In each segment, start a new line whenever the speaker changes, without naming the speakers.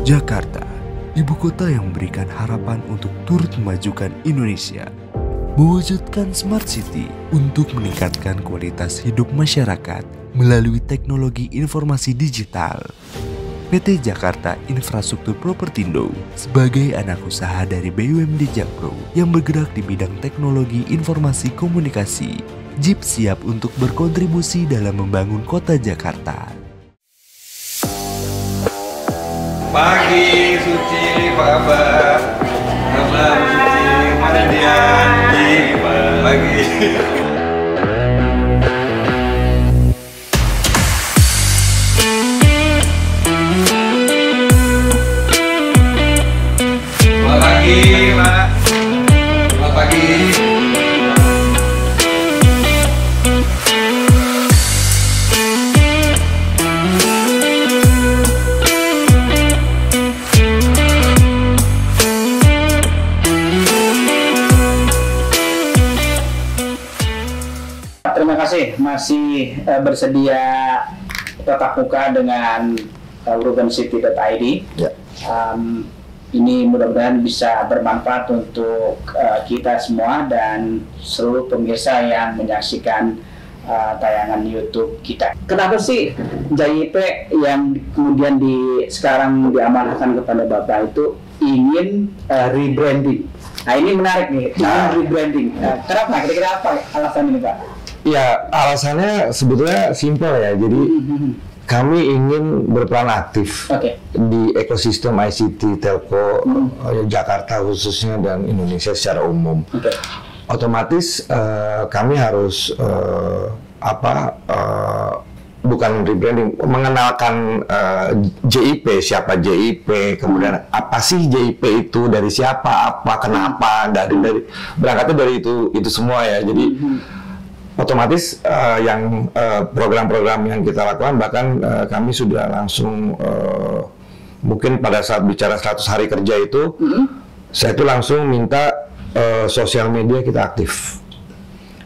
Jakarta, ibu kota yang memberikan harapan untuk turut memajukan Indonesia, mewujudkan smart city untuk meningkatkan kualitas hidup masyarakat melalui teknologi informasi digital. PT Jakarta Infrastruktur Propertindo sebagai anak usaha dari BUMD Jakpro yang bergerak di bidang teknologi informasi komunikasi, JIP siap untuk berkontribusi dalam membangun kota Jakarta.
Pagi, Suci, apa kabar? Kabar, Suci, mana dia? Pagi. Selamat pagi, Mak. Selamat pagi.
Terima kasih masih bersedia tatap muka dengan urbancity.id.
Ya.
Ini mudah-mudahan bisa bermanfaat untuk kita semua dan seluruh pemirsa yang menyaksikan tayangan YouTube kita. Kenapa sih JIP yang kemudian sekarang diamanahkan kepada Bapak itu ingin rebranding? Nah, ini menarik nih, ingin rebranding. Kenapa? Kira-kira apa alasan ini, Pak?
Ya, alasannya sebetulnya simpel ya. Jadi kami ingin berperan aktif di ekosistem ICT telco Jakarta khususnya dan Indonesia secara umum. Otomatis kami harus bukan rebranding, mengenalkan JIP, siapa JIP, kemudian apa sih JIP itu, dari siapa, apa, kenapa, dari berangkatnya dari itu semua ya. Jadi otomatis yang program-program yang kita lakukan, bahkan kami sudah langsung mungkin pada saat bicara 100 hari kerja itu, saya itu langsung minta sosial media kita aktif.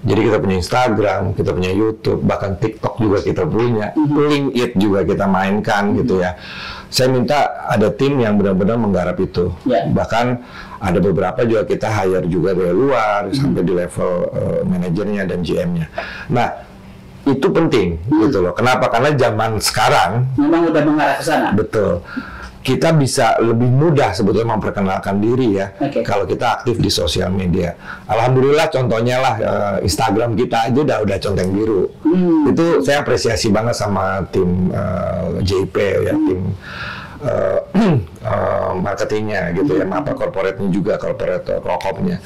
Jadi kita punya Instagram, kita punya YouTube, bahkan TikTok juga kita punya, LinkedIn juga kita mainkan gitu ya. Saya minta ada tim yang benar-benar menggarap itu. Bahkan ada beberapa juga kita hire juga dari luar sampai di level manajernya dan GM-nya. Nah, itu penting gitu loh. Kenapa? Karena zaman sekarang
memang udah mengarah ke sana.
Betul. Kita bisa lebih mudah sebetulnya memperkenalkan diri ya kalau kita aktif di sosial media. Alhamdulillah contohnya lah Instagram kita aja udah centeng biru. Itu saya apresiasi banget sama tim JIP ya, tim marketingnya gitu ya, corporate-nya juga, corporate rokoknya.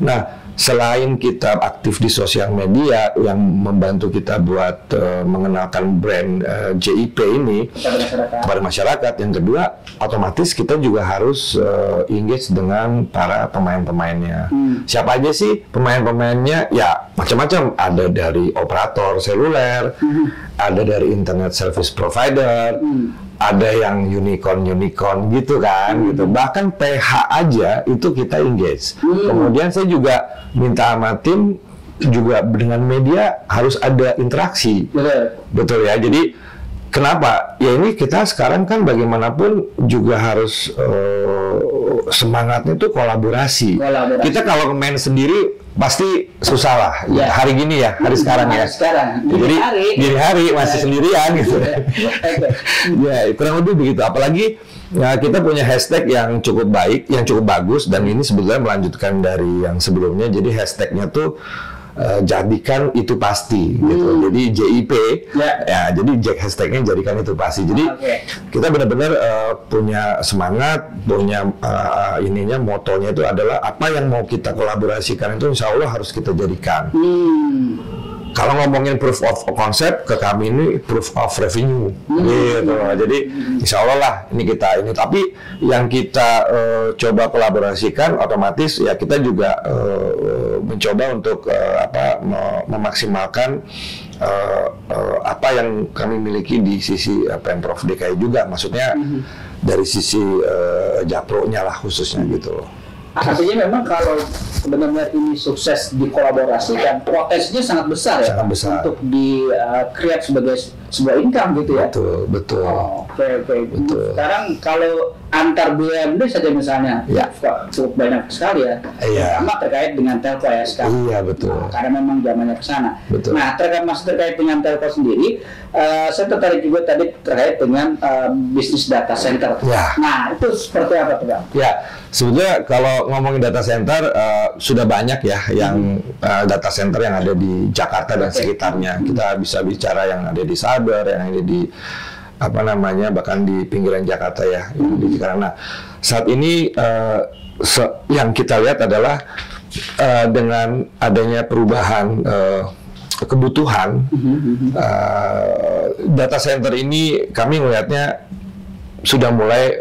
Nah, selain kita aktif di sosial media yang membantu kita buat mengenalkan brand JIP ini kepada masyarakat, yang kedua otomatis kita juga harus engage dengan para pemain-pemainnya. Siapa aja sih pemain-pemainnya? Ya macam-macam, ada dari operator seluler, ada dari internet service provider, ada yang unicorn gitu kan, gitu. Bahkan PH aja itu kita engage. Kemudian saya juga minta sama tim juga dengan media harus ada interaksi. Betul ya. Jadi kenapa? Ya ini kita sekarang kan bagaimanapun juga harus semangatnya itu kolaborasi. Kita kalau main sendiri pasti susah lah. Ya. Hari gini ya, hari sekarang ya. Jadi gini hari masih sendirian gitu. Ya kurang lebih begitu. Apalagi ya, kita punya hashtag yang cukup baik, yang cukup bagus, dan ini sebetulnya melanjutkan dari yang sebelumnya. Jadi hashtagnya tuh jadikan itu pasti gitu. Jadi JIP ya, jadi hashtagnya jadikan itu pasti. Jadi kita benar-benar punya semangat, punya motonya itu adalah apa yang mau kita kolaborasikan itu insya Allah harus kita jadikan. Kalau ngomongin proof of concept, ke kami ini proof of revenue gitu. Jadi insya Allah lah ini kita ini. Tapi yang kita coba kolaborasikan, otomatis ya kita juga mencoba untuk memaksimalkan apa yang kami miliki di sisi Pemprov DKI juga. Maksudnya dari sisi Jakpro-nya lah khususnya gitu loh.
Artinya memang kalau benar-benar ini sukses dikolaborasikan, potensinya sangat besar ya,
sangat besar.
Untuk di create sebagai sebuah income gitu ya.
Betul.
Oke. Sekarang kalau antar BUMD saja misalnya, cukup banyak sekali ya. Sama terkait dengan telco ya sekarang.
Iya, betul.
Karena memang zamannya ke sana.
Betul.
Nah, terkait dengan telco sendiri, saya tertarik juga tadi terkait dengan bisnis data center.
Ya.
Nah, itu seperti apa tuh, Bang?
Ya, sebetulnya kalau ngomongin data center sudah banyak ya yang data center yang ada di Jakarta dan sekitarnya. Kita bisa bicara yang ada di Sabar, yang ada di bahkan di pinggiran Jakarta ya. Karena saat ini yang kita lihat adalah dengan adanya perubahan kebutuhan data center ini, kami melihatnya sudah mulai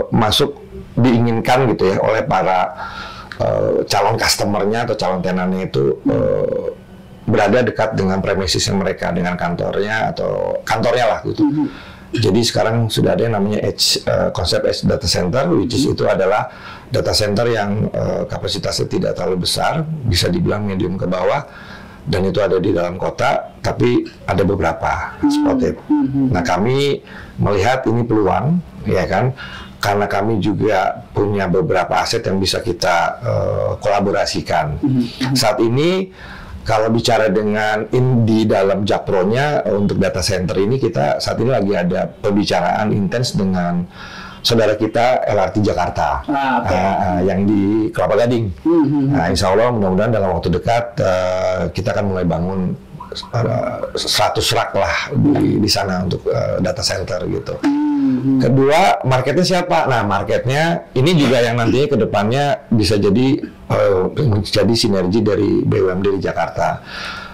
masuk diinginkan gitu ya oleh para calon customernya atau calon tenannya itu berada dekat dengan premisisnya mereka, dengan kantornya atau kantornya lah gitu. Jadi sekarang sudah ada yang namanya konsep edge data center, which is itu adalah data center yang kapasitasnya tidak terlalu besar, bisa dibilang medium ke bawah, dan itu ada di dalam kota, tapi ada beberapa spotted. Nah, kami melihat ini peluang, ya kan, karena kami juga punya beberapa aset yang bisa kita kolaborasikan. Saat ini kalau bicara dengan di dalam Jakpro-nya untuk data center ini, kita saat ini lagi ada pembicaraan intens dengan saudara kita LRT Jakarta yang di Kelapa Gading. Nah, insya Allah mudah-mudahan dalam waktu dekat kita akan mulai bangun 100 rak lah di sana untuk data center gitu. Kedua, marketnya siapa? Nah, marketnya ini juga yang nantinya ke depannya bisa jadi menjadi sinergi dari BUMD di Jakarta.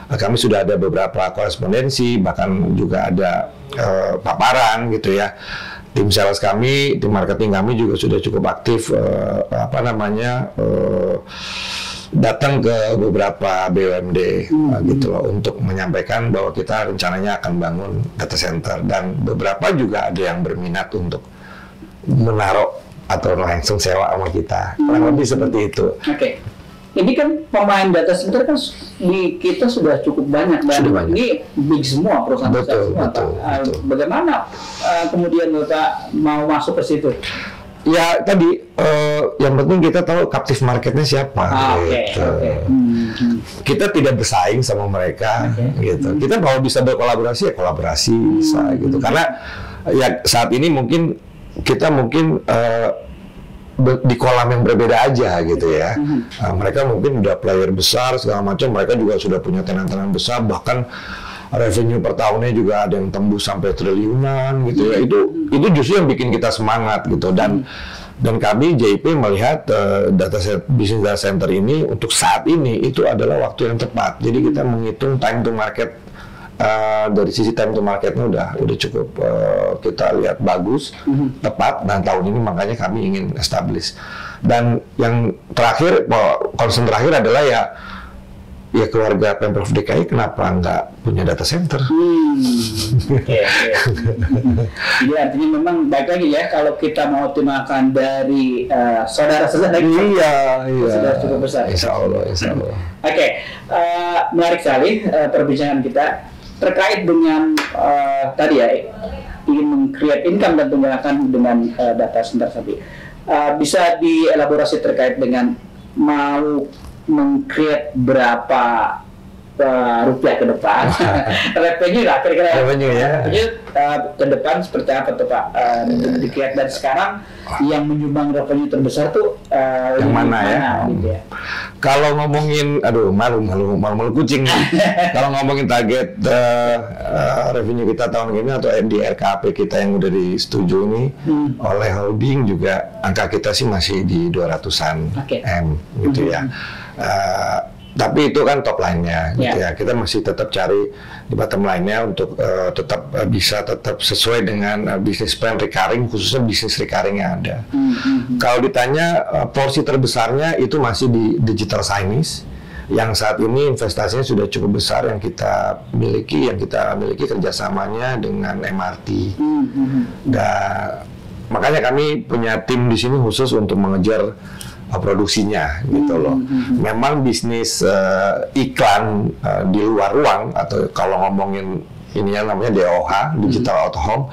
Kami sudah ada beberapa korespondensi, bahkan juga ada paparan gitu ya. Tim sales kami, tim marketing kami juga sudah cukup aktif datang ke beberapa BUMD gitu loh, untuk menyampaikan bahwa kita rencananya akan bangun data center, dan beberapa juga ada yang berminat untuk menaruh atau langsung sewa sama kita, kurang lebih seperti itu.
Ini kan pemain data center kan di kita sudah cukup banyak, dan ini big semua perusahaan semua. Bagaimana kemudian Bapak mau masuk ke situ?
Ya tadi yang penting kita tahu captive marketnya siapa. Kita tidak bersaing sama mereka gitu. Kita kalau bisa berkolaborasi ya kolaborasi bisa gitu. Karena ya saat ini mungkin kita di kolam yang berbeda aja gitu ya. Mereka mungkin udah player besar segala macam, mereka juga sudah punya tenan-tenan besar, bahkan revenue per tahunnya juga ada yang tembus sampai triliunan gitu ya. Itu justru yang bikin kita semangat gitu, dan kami JIP melihat bisnis data center ini untuk saat ini itu adalah waktu yang tepat. Jadi kita menghitung time to market, dari sisi time to marketnya udah cukup kita lihat bagus, tepat, dan tahun ini makanya kami ingin establish. Dan yang terakhir, concern terakhir adalah ya keluarga Pemprov DKI kenapa nggak punya data center?
Jadi artinya memang baik lagi ya, kalau kita mau optimalkan dari saudara-saudara sudah cukup besar.
Insya Allah.
Menarik sekali perbincangan kita terkait dengan tadi ya, ingin meng-create income dan menggunakan dengan data center tadi. Bisa dielaborasi terkait dengan mau meng-create berapa rupiah ke depan, revenue lah kira-kira. Revenue ke depan seperti apa tuh Pak? Di-create dan sekarang yang menyumbang revenue terbesar tuh
yang mana ya?
Gitu ya.
Kalau ngomongin, malu kucing. Kalau ngomongin target revenue kita tahun ini atau di RKP kita yang udah disetujui nih oleh holding, juga angka kita sih masih di 200-an M gitu ya. Tapi itu kan top line-nya gitu ya. Kita masih tetap cari di bottom line-nya untuk tetap sesuai dengan bisnis plan recurring, khususnya bisnis recurring yang ada. Kalau ditanya porsi terbesarnya itu masih di digital signage, yang saat ini investasinya sudah cukup besar yang kita miliki kerjasamanya dengan MRT. Dan makanya kami punya tim di sini khusus untuk mengejar produksinya gitu loh. Memang bisnis iklan di luar ruang, atau kalau ngomongin ini yang namanya DOH, Digital Out of Home.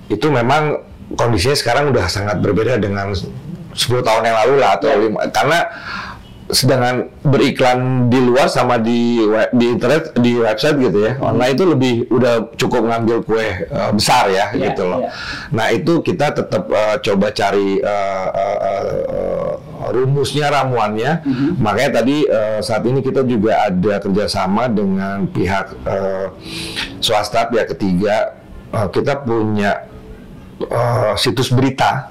Itu memang kondisinya sekarang udah sangat berbeda dengan 10 tahun yang lalu lah atau 5, karena sedangkan beriklan di luar sama di internet, di website gitu ya, online itu udah cukup ngambil kue besar ya, gitu loh. Nah itu kita tetap coba cari rumusnya, ramuannya. Makanya tadi saat ini kita juga ada kerjasama dengan pihak swasta, pihak ketiga. Kita punya situs berita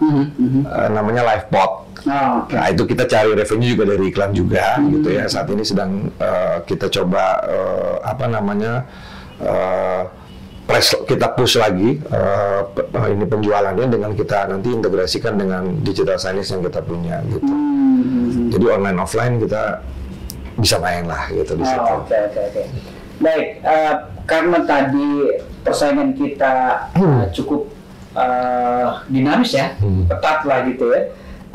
namanya Livepod. Nah itu kita cari revenue juga dari iklan juga gitu ya. Saat ini sedang kita coba kita push lagi ini penjualannya dengan kita nanti integrasikan dengan digital signage yang kita punya gitu. Jadi online offline kita bisa main lah gitu di situ.
Oke. Baik, karena tadi persaingan kita cukup dinamis ya, ketat lah gitu ya.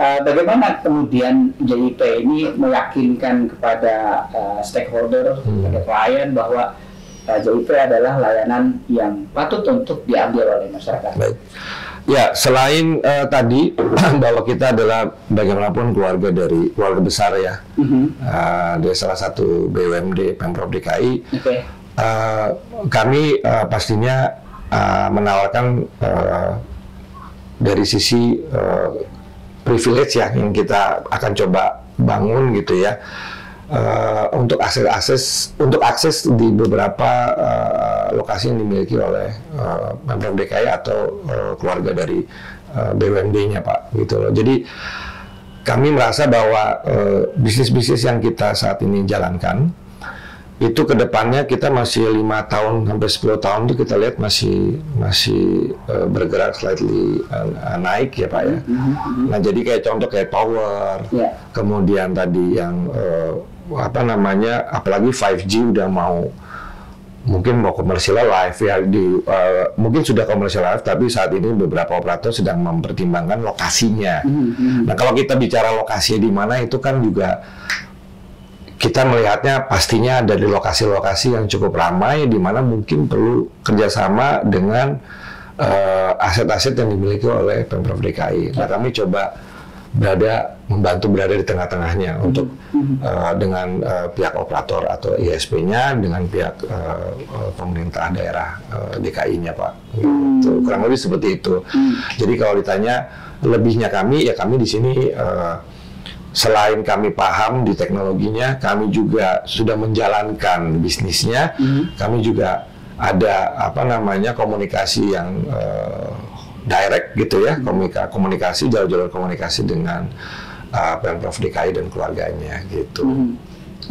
Bagaimana kemudian JIP ini meyakinkan kepada stakeholder, kepada klien bahwa JIP adalah layanan yang patut untuk diambil oleh masyarakat?
Baik. Ya, selain tadi bahwa kita adalah bagaimanapun keluarga besar ya, dari salah satu BUMD Pemprov DKI, kami pastinya menawarkan dari sisi privilege ya yang kita akan coba bangun gitu ya, untuk akses di beberapa lokasi yang dimiliki oleh Pemprov DKI atau keluarga dari BUMD-nya Pak gitu loh. Jadi kami merasa bahwa bisnis-bisnis yang kita saat ini jalankan itu kedepannya kita masih 5 tahun sampai 10 tahun itu kita lihat masih bergerak slightly naik ya Pak ya. Nah jadi kayak contoh kayak tower, kemudian tadi yang apalagi 5G udah mungkin mau komersial live ya, mungkin sudah komersial live, tapi saat ini beberapa operator sedang mempertimbangkan lokasinya. Nah kalau kita bicara lokasi di mana itu kan juga kita melihatnya pastinya ada di lokasi-lokasi yang cukup ramai, di mana mungkin perlu kerjasama dengan aset-aset yang dimiliki oleh Pemprov DKI. Nah, kami coba membantu berada di tengah-tengahnya untuk dengan pihak operator atau ISP-nya, dengan pihak pemerintah daerah DKI-nya, Pak. Gitu. Kurang lebih seperti itu. Jadi kalau ditanya lebihnya kami, ya kami di sini selain kami paham di teknologinya, kami juga sudah menjalankan bisnisnya. Kami juga ada komunikasi yang direct gitu ya, jalur komunikasi dengan Pemprov DKI dan keluarganya gitu.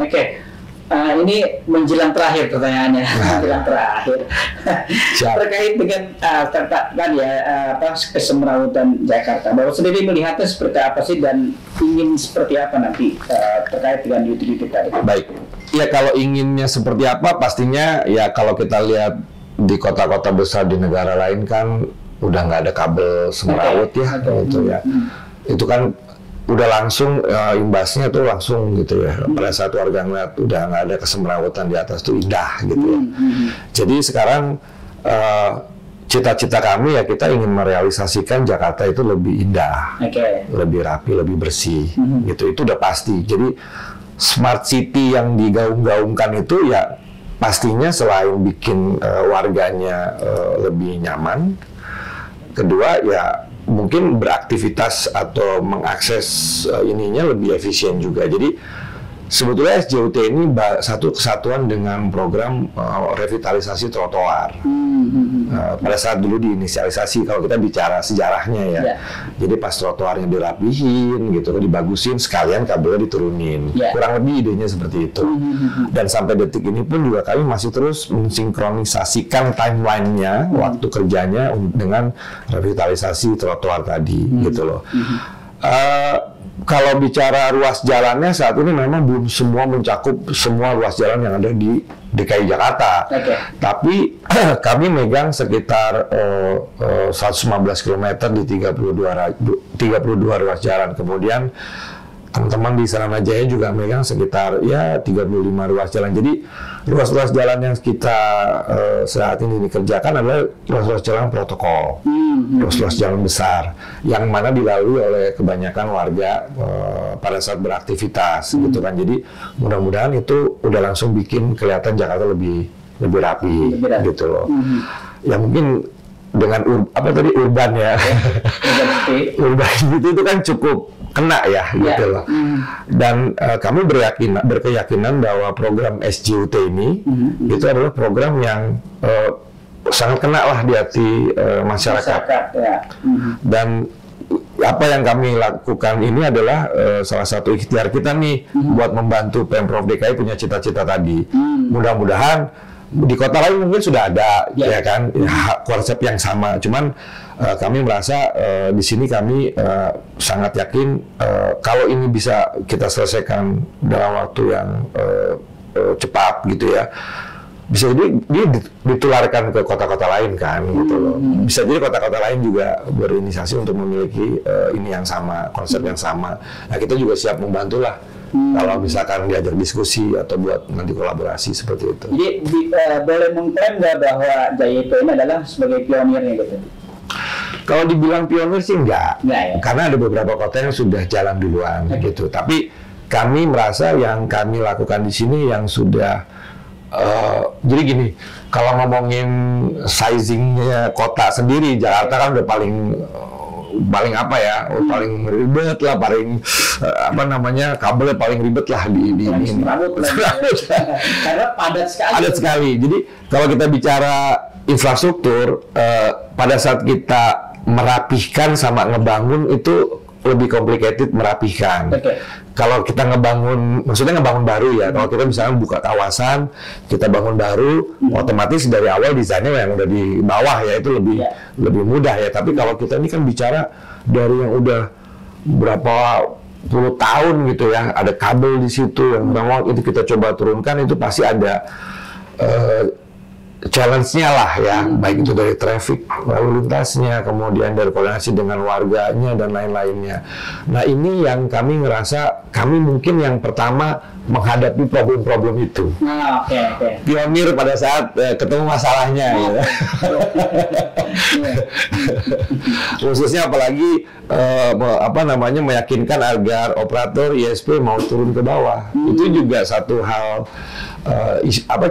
Oke. Ini menjelang terakhir pertanyaannya, menjelang terakhir terkait dengan kesemrawutan Jakarta. Bapak sendiri melihatnya seperti apa sih dan ingin seperti apa nanti terkait dengan utility tadi?
Baik, ya kalau inginnya seperti apa pastinya ya kalau kita lihat di kota-kota besar di negara lain kan udah nggak ada kabel semrawut gitu ya. Itu kan udah langsung imbasnya tuh langsung gitu ya. Pada saat warga ngeliat udah nggak ada kesemrawutan di atas tuh indah gitu ya. Jadi sekarang cita-cita kami ya kita ingin merealisasikan Jakarta itu lebih indah, lebih rapi, lebih bersih gitu. Itu udah pasti. Jadi smart city yang digaung-gaungkan itu ya pastinya selain bikin warganya lebih nyaman, kedua ya mungkin beraktivitas atau mengakses ininya lebih efisien juga. Jadi sebetulnya SJUT ini satu kesatuan dengan program revitalisasi trotoar. Pada saat dulu diinisialisasi, kalau kita bicara sejarahnya ya. Jadi pas trotoarnya dirapihin gitu, dibagusin, sekalian kabelnya diturunin. Kurang lebih idenya seperti itu. Dan sampai detik ini pun juga kami masih terus mensinkronisasikan timeline-nya, waktu kerjanya dengan revitalisasi trotoar tadi gitu loh. Kalau bicara ruas jalannya saat ini memang belum semua mencakup semua ruas jalan yang ada di DKI Jakarta. Tapi kami megang sekitar 115 km di 32 ruas jalan. Kemudian teman-teman di Saranajaya juga megang sekitar ya 35 ruas jalan. Jadi ruas-ruas jalan yang kita saat ini dikerjakan adalah ruas-ruas jalan protokol, ruas-ruas jalan besar yang mana dilalui oleh kebanyakan warga pada saat beraktivitas gitu kan. Jadi mudah-mudahan itu udah langsung bikin kelihatan Jakarta lebih rapi gitu loh. Ya mungkin dengan urban ya, urban itu kan cukup kena ya gitu loh. Dan kami berkeyakinan bahwa program SJUT ini itu adalah program yang sangat kena lah di hati masyarakat. Dan apa yang kami lakukan ini adalah salah satu ikhtiar kita nih buat membantu Pemprov DKI punya cita-cita tadi. Mudah-mudahan di kota lain mungkin sudah ada ya kan konsep yang sama, cuman kami merasa di sini kami sangat yakin kalau ini bisa kita selesaikan dalam waktu yang cepat gitu ya, bisa jadi ditularkan ke kota-kota lain kan gitu loh. Bisa jadi kota-kota lain juga berinisiasi untuk memiliki ini yang sama, konsep yang sama. Nah kita juga siap membantu lah. Kalau misalkan diajak diskusi atau buat nanti kolaborasi seperti itu.
Jadi boleh mengklaim nggak bahwa JIP ini adalah sebagai pionirnya gitu?
Kalau dibilang pionir sih enggak
ya?
Karena ada beberapa kota yang sudah jalan duluan gitu. Tapi kami merasa yang kami lakukan di sini yang sudah jadi gini, kalau ngomongin sizingnya kota sendiri, Jakarta kan udah paling apa ya, paling ribet lah, paling apa namanya, kabelnya paling ribet lah di ini.
Karena padat sekali.
Jadi kalau kita bicara infrastruktur, pada saat kita merapihkan sama ngebangun itu lebih complicated merapihkan. Kalau kita ngebangun, maksudnya ngebangun baru ya. Kalau kita misalnya buka kawasan, kita bangun baru, otomatis dari awal desainnya yang udah di bawah ya itu lebih mudah ya. Tapi kalau kita ini kan bicara dari yang udah berapa puluh tahun gitu ya, ada kabel di situ yang memang itu kita coba turunkan, itu pasti ada challenge-nya lah ya, baik itu dari traffic lalu lintasnya, kemudian dari koordinasi dengan warganya dan lain-lainnya. Nah ini yang kami ngerasa kami mungkin yang pertama menghadapi problem-problem itu. Pionir pada saat ketemu masalahnya ya. Khususnya apalagi meyakinkan agar operator ISP mau turun ke bawah. Itu juga satu hal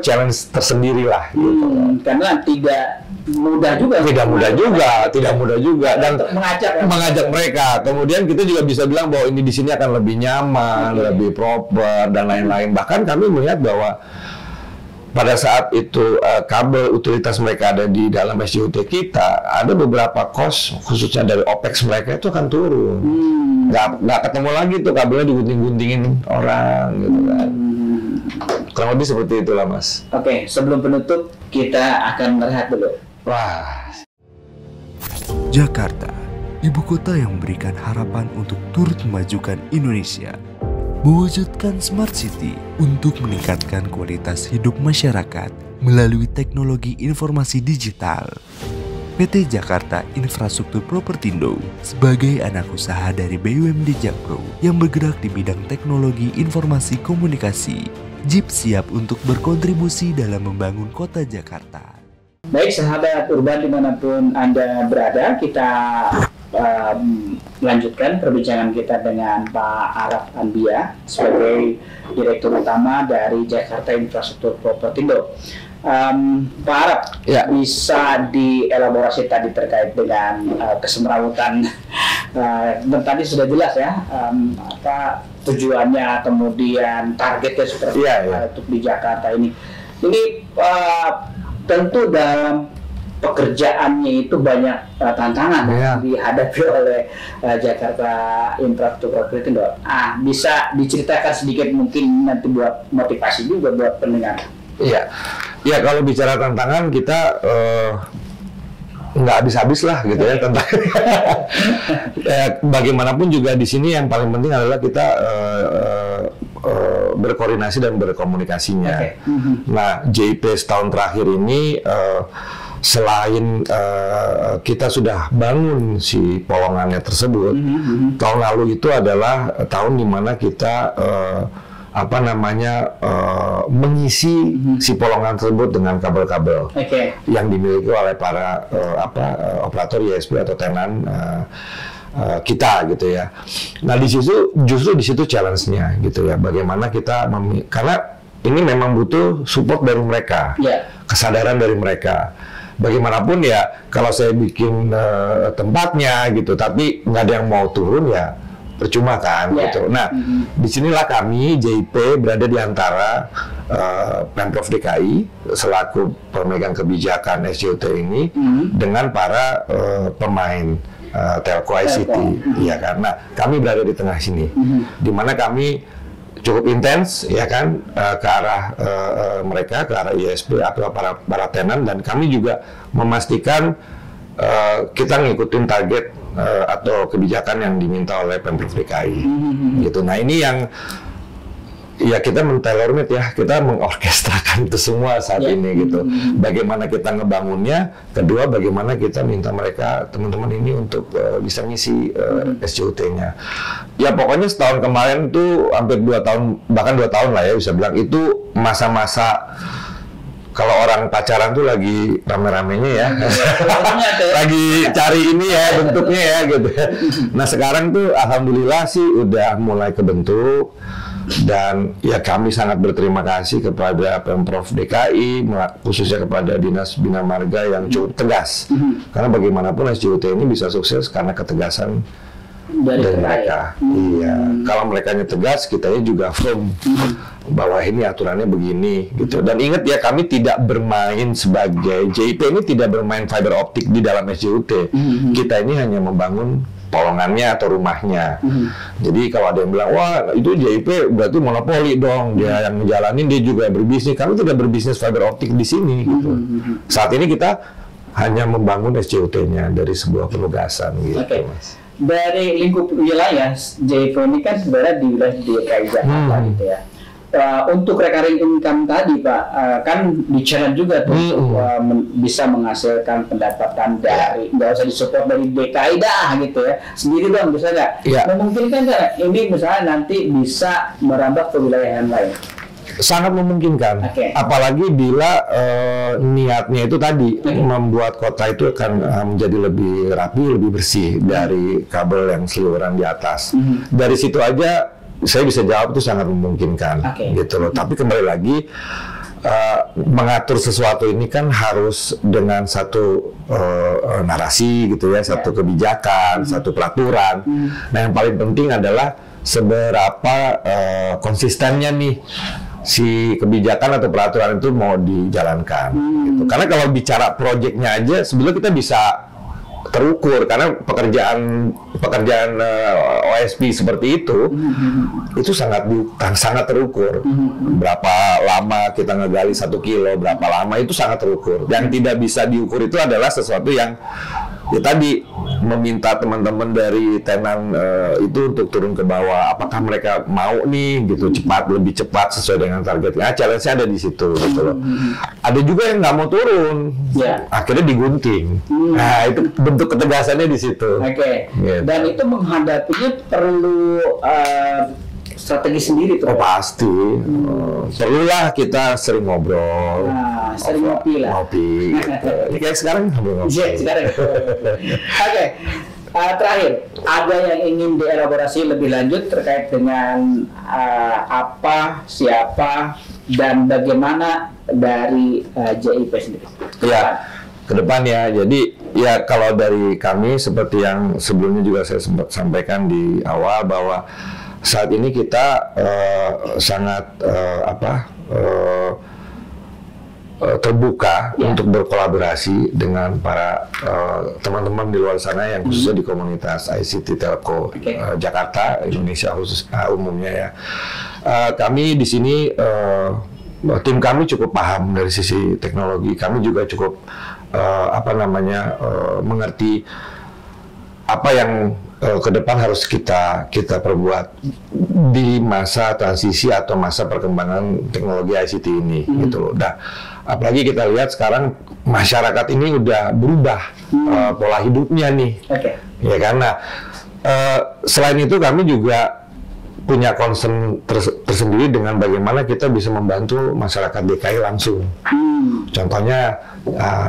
challenge tersendiri lah gitu.
Karena tidak mudah juga dan
mengajak mereka. Kemudian kita juga bisa bilang bahwa ini di sini akan lebih nyaman, lebih proper dan lain-lain. Bahkan kami melihat bahwa pada saat itu kabel utilitas mereka ada di dalam SJUT kita, ada beberapa cost khususnya dari OPEX mereka itu akan turun. Nggak ketemu lagi tuh kabelnya digunting-guntingin orang gitu kan. Kurang lebih seperti itulah Mas.
Oke, sebelum penutup kita akan rehat dulu.
Wah.
Jakarta, ibu kota yang memberikan harapan untuk turut memajukan Indonesia, mewujudkan smart city untuk meningkatkan kualitas hidup masyarakat melalui teknologi informasi digital. PT Jakarta Infrastruktur Propertindo sebagai anak usaha dari BUMD Jakpro yang bergerak di bidang teknologi informasi komunikasi, JIP siap untuk berkontribusi dalam membangun kota Jakarta.
Baik sahabat urban dimanapun Anda berada, kita lanjutkan perbincangan kita dengan Pak Araf Anbia sebagai Direktur Utama dari Jakarta Infrastruktur Propertindo. Pak Araf, bisa dielaborasi tadi terkait dengan kesemrawutan dan tadi sudah jelas ya apa tujuannya, kemudian targetnya seperti untuk di Jakarta ini. Ini tentu dalam pekerjaannya itu banyak tantangan dihadapi oleh Jakarta Infrastruktur Propertindo. Bisa diceritakan sedikit mungkin nanti buat motivasi juga buat pendengar.
Iya, kalau bicara tantangan kita nggak habis-habis lah gitu ya tentang bagaimanapun juga di sini yang paling penting adalah kita berkoordinasi dan berkomunikasinya. Nah, JIP setahun terakhir ini selain kita sudah bangun si polongannya tersebut, tahun lalu itu adalah tahun dimana kita mengisi si polongan tersebut dengan kabel-kabel yang dimiliki oleh para operator ISP atau tenan kita gitu ya. Nah justru di situ challenge-nya gitu ya. Bagaimana kita karena ini memang butuh support dari mereka, kesadaran dari mereka. Bagaimanapun ya, kalau saya bikin tempatnya gitu, tapi nggak ada yang mau turun ya percuma kan gitu. Nah, disinilah kami JIP berada di antara Pemprov DKI selaku pemegang kebijakan SJUT ini dengan para pemain telco ICT, ya kan. Nah, kami berada di tengah sini, di mana kami cukup intens ya kan ke arah mereka, ke arah ISP atau para tenan, dan kami juga memastikan kita ngikutin target atau kebijakan yang diminta oleh Pemprov DKI gitu. Nah, ini yang ya kita men-tailor-made ya, kita mengorkestrakan itu semua saat ini gitu. Bagaimana kita ngebangunnya, kedua bagaimana kita minta mereka, teman-teman ini untuk bisa ngisi SJUT-nya. Ya pokoknya setahun kemarin tuh hampir 2 tahun, bahkan 2 tahun lah ya bisa bilang, itu masa-masa kalau orang pacaran tuh lagi rame-ramenya ya, lagi cari ini ya bentuknya ya gitu. Nah sekarang tuh alhamdulillah sih udah mulai kebentuk, dan ya kami sangat berterima kasih kepada Pemprov DKI, khususnya kepada Dinas Bina Marga yang cukup tegas. Karena bagaimanapun SJUT ini bisa sukses karena ketegasan dari mereka. Iya, kalau mereka tegas, kitanya juga firm bahwa ini aturannya begini gitu. Dan ingat ya, kami tidak bermain sebagai JIP ini, tidak bermain fiber optik di dalam SJUT. Kita ini hanya membangun polongannya atau rumahnya. Jadi kalau ada yang bilang, wah itu JIP berarti monopoli dong, dia yang menjalanin, dia juga berbisnis. Kami tidak berbisnis fiber optik di sini gitu. Saat ini kita hanya membangun SJUT-nya dari sebuah penugasan gitu, Mas.
Dari lingkup wilayah, JIP ini kan sebenarnya di wilayah DKI Jakarta gitu ya. Untuk recurring income tadi Pak, kan di channel juga tuh bisa menghasilkan pendapatan dari, nggak usah disupport dari DKI dah gitu ya, sendiri dong bisa nggak? Memungkinkan nggak ini misalnya nanti bisa merambah ke wilayah yang lain?
Sangat memungkinkan, apalagi bila niatnya itu tadi membuat kota itu akan menjadi lebih rapi, lebih bersih dari kabel yang seliweran di atas. Dari situ aja saya bisa jawab itu sangat memungkinkan, gitu loh. Tapi kembali lagi, mengatur sesuatu ini kan harus dengan satu narasi gitu ya, satu kebijakan, satu peraturan. Nah, yang paling penting adalah seberapa konsistennya nih si kebijakan atau peraturan itu mau dijalankan. Gitu. Karena kalau bicara proyeknya aja, sebenarnya kita bisa terukur, karena pekerjaan OSP seperti itu sangat terukur. Berapa lama kita ngegali 1 kilo, berapa lama itu sangat terukur. Yang tidak bisa diukur itu adalah sesuatu yang ya tadi meminta teman-teman dari tenan itu untuk turun ke bawah. Apakah mereka mau nih gitu lebih cepat sesuai dengan targetnya? Challenge-nya ada di situ gitu loh. Ada juga yang nggak mau turun, akhirnya digunting. Nah itu bentuk ketegasannya di situ. Gitu.
Dan itu menghadapinya perlu strategi sendiri tuh.
Oh pasti, perlulah kita sering ngobrol,
sering ngopi lah.
Ngopi, gitu. Ini kayak sekarang ngobrol.
Iya sekarang. Terakhir, ada yang ingin dielaborasi lebih lanjut terkait dengan apa, siapa, dan bagaimana dari JIP sendiri?
Ya, ke depan ya. Jadi ya kalau dari kami seperti yang sebelumnya juga saya sempat sampaikan di awal bahwa saat ini kita sangat terbuka untuk berkolaborasi dengan para teman-teman di luar sana yang khususnya di komunitas ICT Telco Jakarta, Indonesia khusus umumnya ya. Kami di sini tim kami cukup paham dari sisi teknologi. Kami juga cukup mengerti apa yang ke depan harus kita perbuat di masa transisi atau masa perkembangan teknologi ICT ini gitu loh. Nah, apalagi kita lihat sekarang masyarakat ini udah berubah pola hidupnya nih, ya karena selain itu kami juga punya concern tersendiri dengan bagaimana kita bisa membantu masyarakat DKI langsung. Contohnya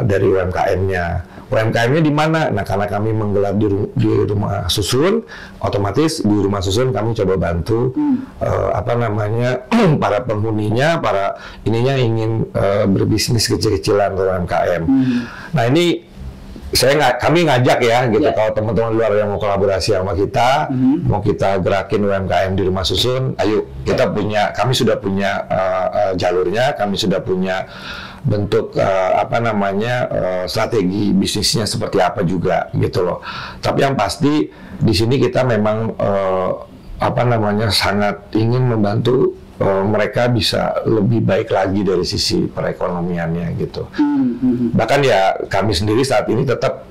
dari UMKM-nya. UMKM-nya di mana? Nah, karena kami menggelar di rumah susun, otomatis di rumah susun kami coba bantu para penghuninya, para ininya ingin berbisnis kecil-kecilan UMKM. Nah, ini kami ngajak ya gitu, kalau teman-teman luar yang mau kolaborasi sama kita, mau kita gerakin UMKM di rumah susun, ayo kami sudah punya jalurnya, kami sudah punya bentuk strategi bisnisnya seperti apa juga gitu loh. Tapi yang pasti di sini kita memang sangat ingin membantu mereka bisa lebih baik lagi dari sisi perekonomiannya gitu. Bahkan ya kami sendiri saat ini tetap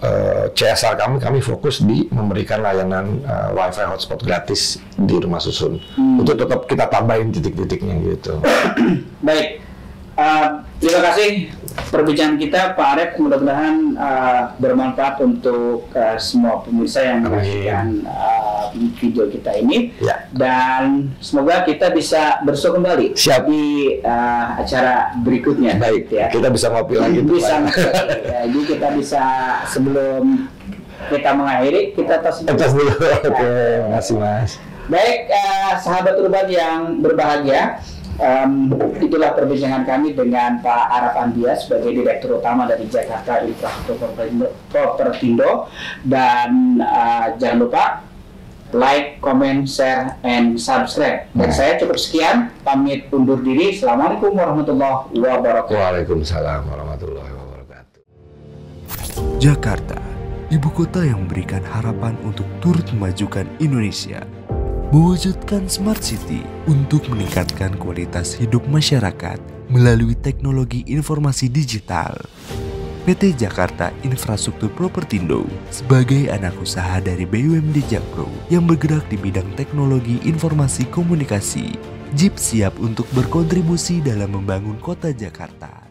CSR kami fokus di memberikan layanan WiFi hotspot gratis di rumah susun. Untuk tetap kita tambahin titik-titiknya gitu.
Baik, terima kasih perbincangan kita Pak Arep, mudah-mudahan bermanfaat untuk semua pemirsa yang menyaksikan video kita ini, dan semoga kita bisa bersua kembali di acara berikutnya.
Baik, ya. Kita bisa ngopi lagi.
Jadi kita bisa, sebelum kita mengakhiri, kita tos
dulu. Oke, makasih Mas.
Baik, sahabat urban yang berbahagia, itulah perbincangan kami dengan Pak Arep Andia sebagai Direktur Utama dari Jakarta Infrastruktur Propertindo, dan jangan lupa like, comment, share, and subscribe. Dan saya cukup sekian, pamit undur diri. Assalamualaikum warahmatullahi wabarakatuh.
Waalaikumsalam warahmatullahi wabarakatuh.
Jakarta, ibu kota yang memberikan harapan untuk turut memajukan Indonesia, mewujudkan Smart City untuk meningkatkan kualitas hidup masyarakat melalui teknologi informasi digital. PT Jakarta Infrastruktur Propertindo sebagai anak usaha dari BUMD Jakpro yang bergerak di bidang teknologi informasi komunikasi, JIP siap untuk berkontribusi dalam membangun kota Jakarta.